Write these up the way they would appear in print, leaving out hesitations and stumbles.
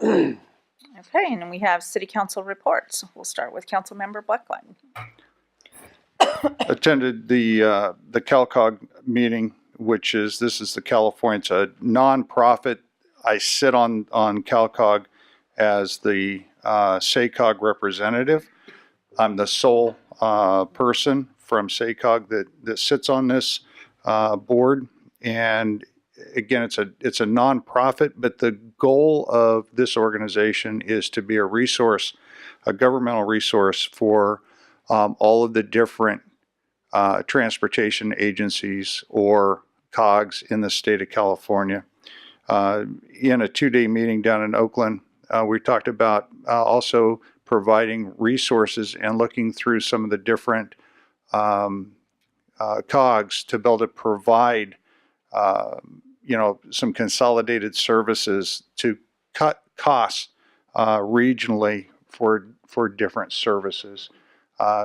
Okay, and then we have city council reports. We'll start with Councilmember Blackline. Attended the CalCog meeting, this is the California, it's a nonprofit. I sit on CalCog as the SACOG representative. I'm the sole person from SACOG that sits on this board. And again, it's a nonprofit, but the goal of this organization is to be a resource, a governmental resource for all of the different transportation agencies or COGs in the state of California. In a 2-day meeting down in Oakland, we talked about also providing resources and looking through some of the different COGs to be able to provide some consolidated services to cut costs regionally for different services.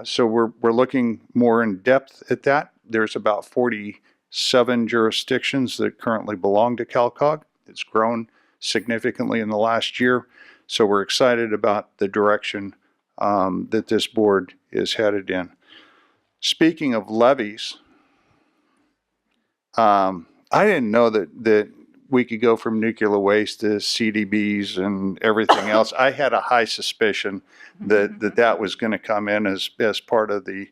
So we're looking more in depth at that. There's about 47 jurisdictions that currently belong to CalCog. It's grown significantly in the last year. So we're excited about the direction that this board is headed in. Speaking of levies, I didn't know that we could go from nuclear waste to CDBs and everything else. I had a high suspicion that was going to come in as part of the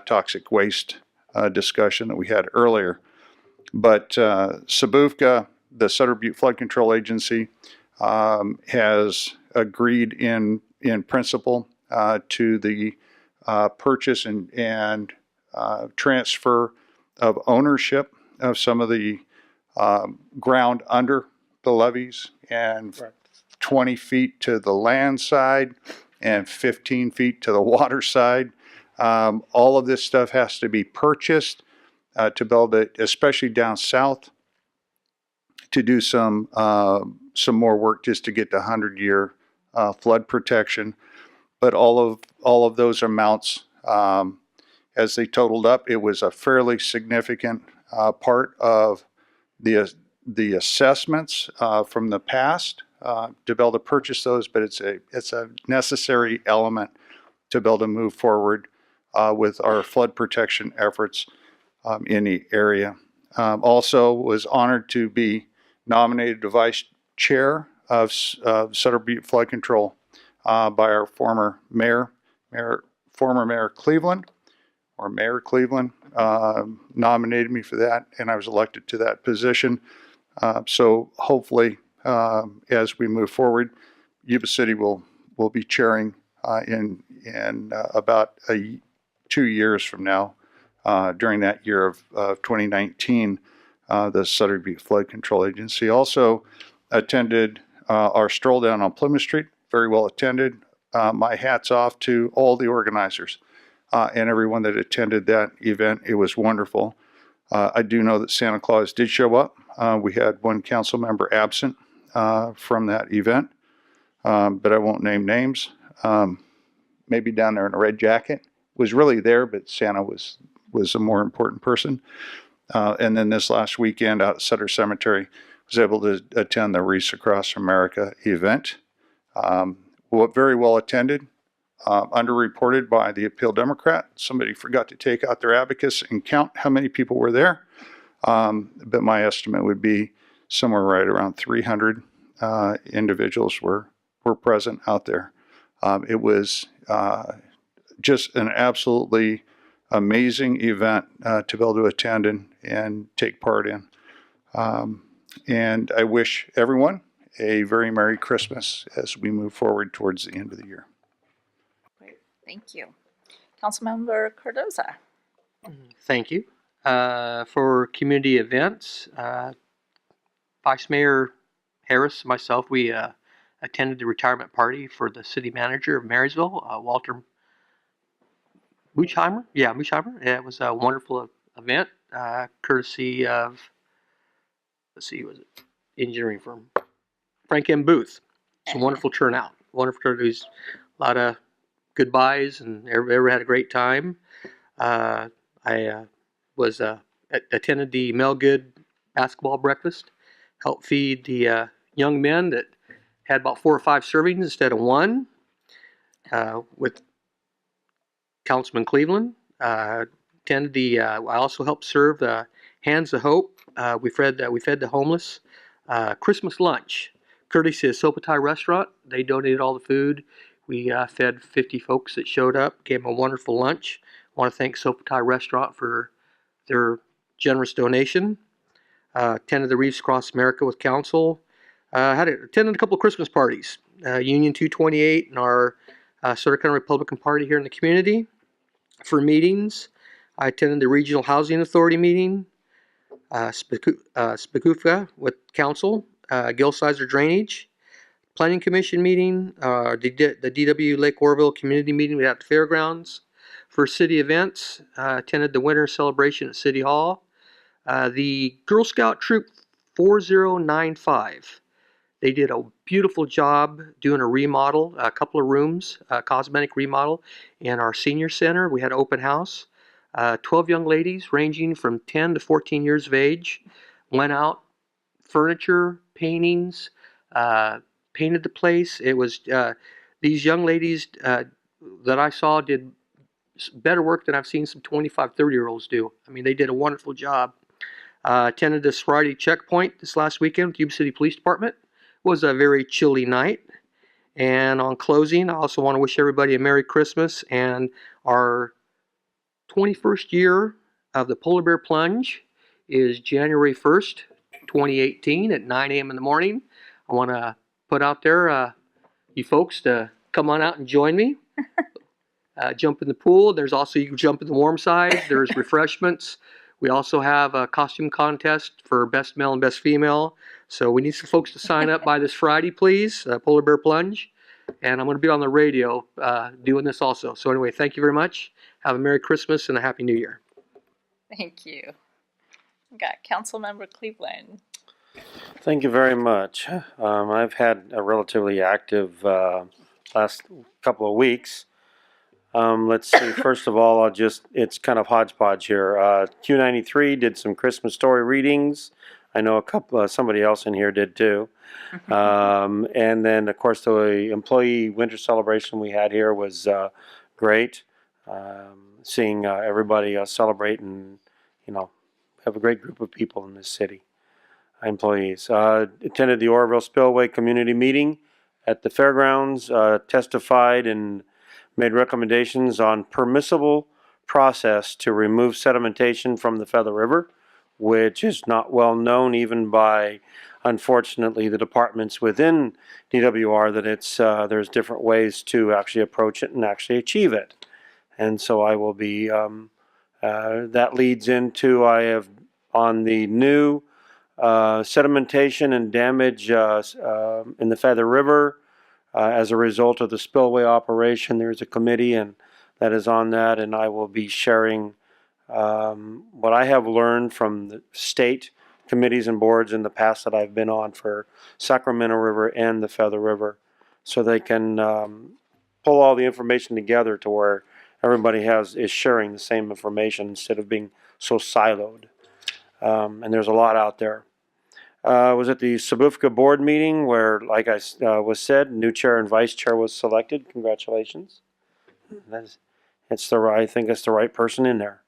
toxic waste discussion that we had earlier. But SBUFCA, the Sutter Butte Flood Control Agency, has agreed in principle to the purchase and transfer of ownership of some of the ground under the levees, and 20 feet to the land side and 15 feet to the water side. All of this stuff has to be purchased to build it, especially down south, to do some more work just to get the 100-year flood protection. But all of those amounts, as they totaled up, it was a fairly significant part of the assessments from the past to be able to purchase those, but it's a necessary element to be able to move forward with our flood protection efforts in the area. Also was honored to be nominated to vice chair of Sutter Butte Flood Control by our former mayor Cleveland. Or Mayor Cleveland nominated me for that, and I was elected to that position. So hopefully, as we move forward, Yuba City will be chairing in about 2 years from now, during that year of 2019, the Sutter Butte Flood Control Agency. Also attended our stroll down on Plymouth Street, very well attended. My hat's off to all the organizers. And everyone that attended that event. It was wonderful. I do know that Santa Claus did show up. We had one council member absent from that event, but I won't name names. Maybe down there in a red jacket. Was really there, but Santa was a more important person. And then this last weekend out at Sutter Cemetery, was able to attend the Wreaths Across America event. Very well attended. Underreported by the Appeal Democrat. Somebody forgot to take out their abacus and count how many people were there. But my estimate would be somewhere right around 300 individuals were present out there. It was just an absolutely amazing event to be able to attend and take part in. And I wish everyone a very Merry Christmas as we move forward towards the end of the year. Thank you. Councilmember Cardoza. Thank you. For community events, Vice Mayor Harris and myself, we attended the retirement party for the city manager of Marysville, Walter Muchheimer. Yeah, Muchheimer. Yeah, it was a wonderful event, courtesy of, was it engineering firm, Frank M. Booth. It's a wonderful turnout. Wonderful turnout. There's a lot of goodbyes, and everybody had a great time. I attended the Mel Good basketball breakfast, helped feed the young men that had about 4 or 5 servings instead of 1 with Councilman Cleveland. Attended the. I also helped serve the Hands of Hope. We fed the homeless Christmas lunch, courtesy of Sopatai Restaurant. They donated all the food. We fed 50 folks that showed up. Gave them a wonderful lunch. I want to thank Sopatai Restaurant for their generous donation. Attended the Reefs Across America with council. Attended a couple of Christmas parties. Union 228 and our Sutter County Republican Party here in the community. For meetings, I attended the Regional Housing Authority meeting, Spakufka with council, Gilsizer Drainage, Planning Commission meeting, the DW Lake Orville Community meeting we had at the fairgrounds. For city events, attended the winter celebration at City Hall. The Girl Scout Troop 4095. They did a beautiful job doing a remodel, a couple of rooms, a cosmetic remodel in our senior center. We had an open house. 12 young ladies ranging from 10 to 14 years of age went out, furniture, paintings, painted the place. It was these young ladies that I saw did better work than I've seen some 25, 30-year-olds do. I mean, they did a wonderful job. Attended the sorority checkpoint this last weekend with the Yuba City Police Department. It was a very chilly night. And on closing, I also want to wish everybody a Merry Christmas and our 21st year of the Polar Bear Plunge is January 1st, 2018 at 9 a.m. in the morning. I want to put out there you folks to come on out and join me. Jump in the pool. There's also, you can jump in the warm side. There's refreshments. We also have a costume contest for best male and best female. So we need some folks to sign up by this Friday, please. Polar Bear Plunge. And I'm going to be on the radio doing this also. So anyway, thank you very much. Have a Merry Christmas and a Happy New Year. Thank you. We got Councilmember Cleveland. Thank you very much. I've had a relatively active last couple of weeks. Let's see, first of all, it's kind of hodgepodge here. Q93 did some Christmas story readings. I know somebody else in here did too. And then, of course, the employee winter celebration we had here was great. Seeing everybody celebrate and, have a great group of people in this city, employees. Attended the Orville Spillway Community Meeting at the fairgrounds, testified and made recommendations on permissible process to remove sedimentation from the Feather River, which is not well known even by, unfortunately, the departments within DWR that there's different ways to actually approach it and actually achieve it. And so I will be, that leads into, I have on the new sedimentation and damage in the Feather River. As a result of the spillway operation, there's a committee and that is on that, and I will be sharing what I have learned from the state committees and boards in the past that I've been on for Sacramento River and the Feather River, so they can pull all the information together to where everybody is sharing the same information instead of being so siloed. And there's a lot out there. Was at the Sabufka board meeting where, like I was said, new chair and vice chair was selected. Congratulations. I think it's the right person in there.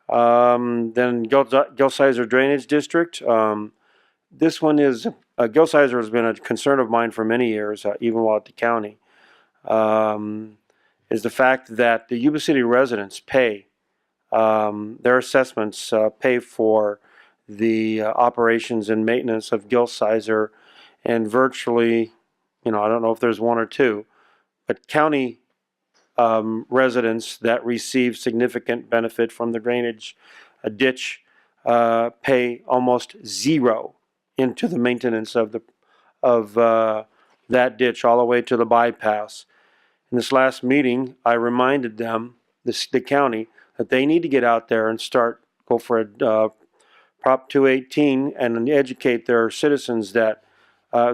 Then Gilsizer Drainage District. This one is, Gilsizer has been a concern of mine for many years, even while at the county, is the fact that the Yuba City residents pay, their assessments pay for the operations and maintenance of Gilsizer, and virtually, I don't know if there's one or two, but county residents that receive significant benefit from the drainage ditch pay almost zero into the maintenance of that ditch all the way to the bypass. In this last meeting, I reminded them, the county, that they need to get out there and go for a Prop 218 and educate their citizens that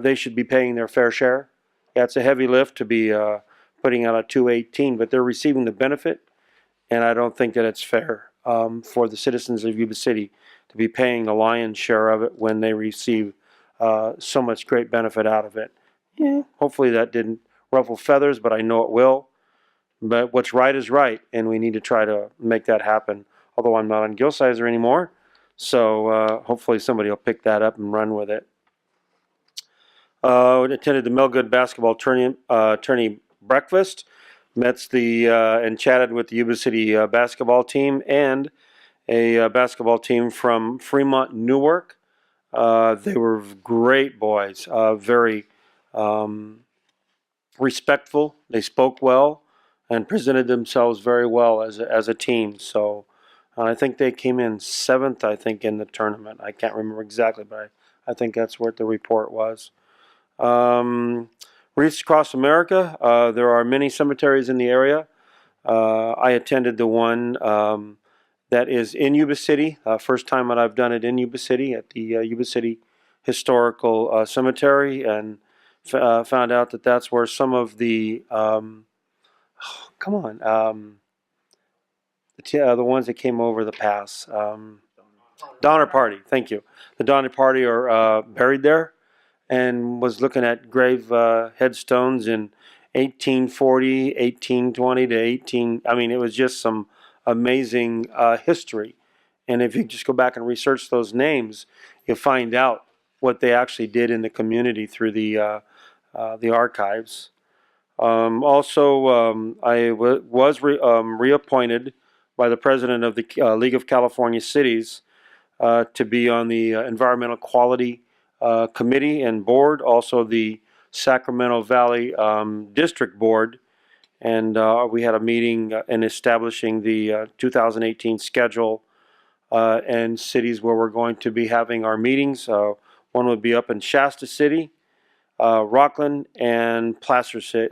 they should be paying their fair share. Yeah, it's a heavy lift to be putting out a 218, but they're receiving the benefit, and I don't think that it's fair for the citizens of Yuba City to be paying the lion's share of it when they receive so much great benefit out of it. yeah, hopefully that didn't ruffle feathers, but I know it will. But what's right is right, and we need to try to make that happen. Although I'm not on Gilsizer anymore, so hopefully somebody will pick that up and run with it. Attended the Melgood basketball tourney breakfast, met and chatted with the Yuba City basketball team and a basketball team from Fremont, Newark. They were great boys, very respectful. They spoke well and presented themselves very well as a team. So I think they came in 7th, I think, in the tournament. I can't remember exactly, but I think that's what the report was. Wreaths across America. There are many cemeteries in the area. I attended the one that is in Yuba City. First time that I've done it in Yuba City at the Yuba City Historical Cemetery, and found out that that's where some of the the ones that came over the pass. Donner Party. Thank you. The Donner Party are buried there, and was looking at grave headstones in 1840, 1820 to 18. I mean, it was just some amazing history. And if you just go back and research those names, you'll find out what they actually did in the community through the archives. I was reappointed by the president of the League of California Cities to be on the Environmental Quality Committee and Board, also the Sacramento Valley District Board. And we had a meeting in establishing the 2018 schedule and cities where we're going to be having our meetings. One would be up in Shasta City, Rockland, and Placer City.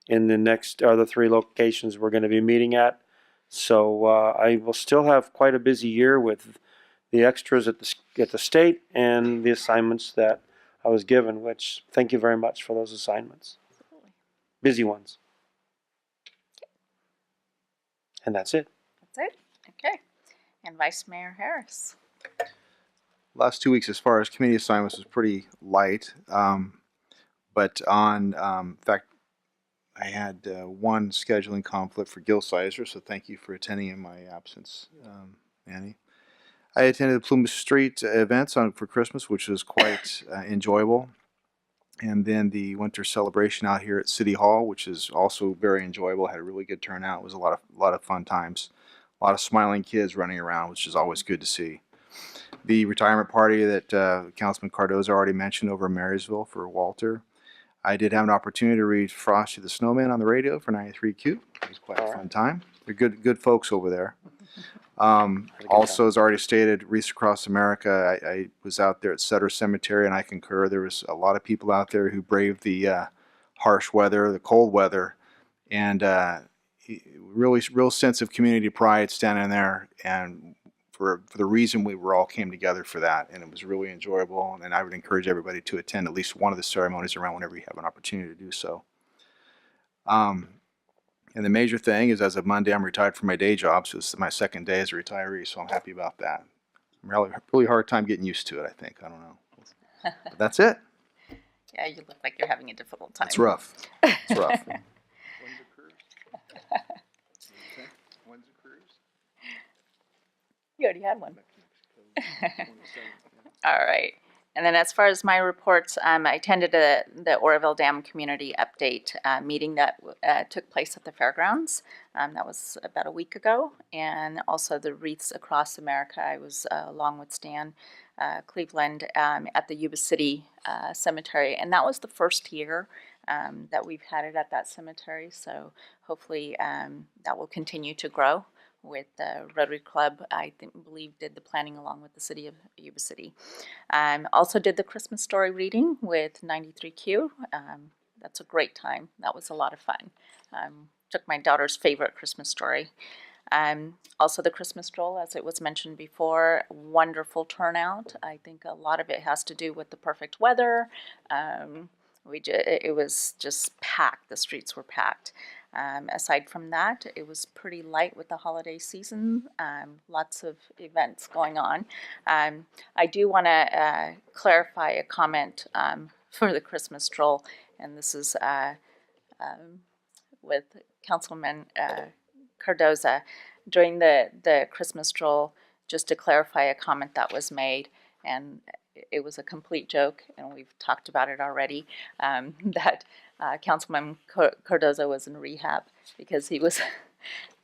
In the next are the 3 locations we're going to be meeting at. So I will still have quite a busy year with the extras at the state and the assignments that I was given, which thank you very much for those assignments. Absolutely. Busy ones. And that's it. That's it. Okay. And Vice Mayor Harris. Last 2 weeks, as far as committee assignments, was pretty light. But in fact, I had one scheduling conflict for Gilsizer, so thank you for attending in my absence, Annie. I attended the Plymouth Street events for Christmas, which was quite enjoyable. And then the winter celebration out here at City Hall, which is also very enjoyable. Had a really good turnout. It was a lot of fun times. A lot of smiling kids running around, which is always good to see. The retirement party that Councilman Cardoza already mentioned over in Marysville for Walter. I did have an opportunity to read Frosty the Snowman on the radio for 93Q. It was quite a fun time. They're good folks over there. Also, as already stated, Wreaths Across America, I was out there at Sutter Cemetery, and I concur. There was a lot of people out there who braved the harsh weather, the cold weather, and real sense of community pride standing there, and for the reason we all came together for that, and it was really enjoyable. And I would encourage everybody to attend at least one of the ceremonies around whenever you have an opportunity to do so. And the major thing is, as of Monday, I'm retired from my day job, so this is my 2nd day as a retiree, so I'm happy about that. I'm really hard time getting used to it, I think. I don't know. But that's it. Yeah, you look like you're having a difficult time. It's rough. It's rough. When's the cruise? When's the cruise? You already had one. All right. And then as far as my reports, I attended the Oroville Dam Community Update meeting that took place at the fairgrounds. That was about a week ago. And also the Wreaths Across America. I was along with Stan Cleveland at the Yuba City Cemetery. And that was the first year that we've had it at that cemetery. So hopefully that will continue to grow. With the Rotary Club, I believe did the planning along with the city of Yuba City. Also did the Christmas story reading with 93Q. That's a great time. That was a lot of fun. Took my daughter's favorite Christmas story. Also the Christmas stroll, as it was mentioned before, wonderful turnout. I think a lot of it has to do with the perfect weather. It was just packed. The streets were packed. Aside from that, it was pretty light with the holiday season. Lots of events going on. I do want to clarify a comment for the Christmas stroll, and this is with Councilman Cardoza during the Christmas stroll. Just to clarify a comment that was made, and it was a complete joke, and we've talked about it already. That Councilman Cardoza was in rehab because he was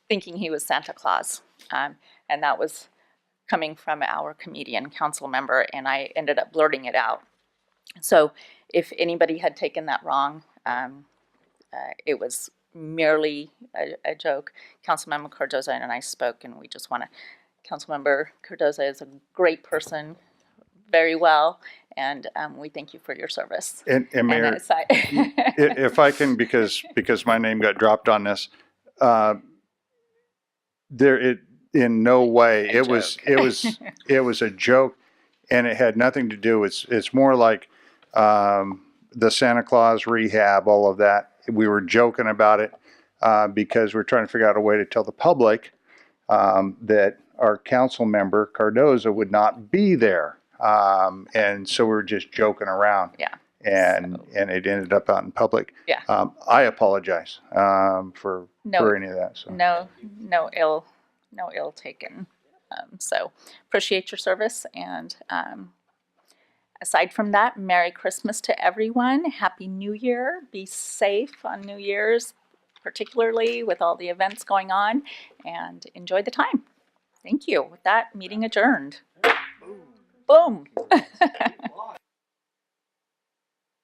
thinking he was Santa Claus, and that was coming from our comedian council member, and I ended up blurting it out. So if anybody had taken that wrong, it was merely a joke. Councilmember Cardoza and I spoke, and we just want to, Councilmember Cardoza is a great person, very well, and we thank you for your service. And Mayor, if I can, because my name got dropped on this, in no way it was a joke, and it had nothing to do. It's more like the Santa Claus rehab, all of that. We were joking about it because we're trying to figure out a way to tell the public that our council member Cardoza would not be there, and so we were just joking around. Yeah. And it ended up out in public. Yeah. I apologize for any of that. So. No ill taken. So appreciate your service, and aside from that, Merry Christmas to everyone. Happy New Year. Be safe on New year's, particularly with all the events going on, and enjoy the time. Thank you. With that, meeting adjourned. Boom.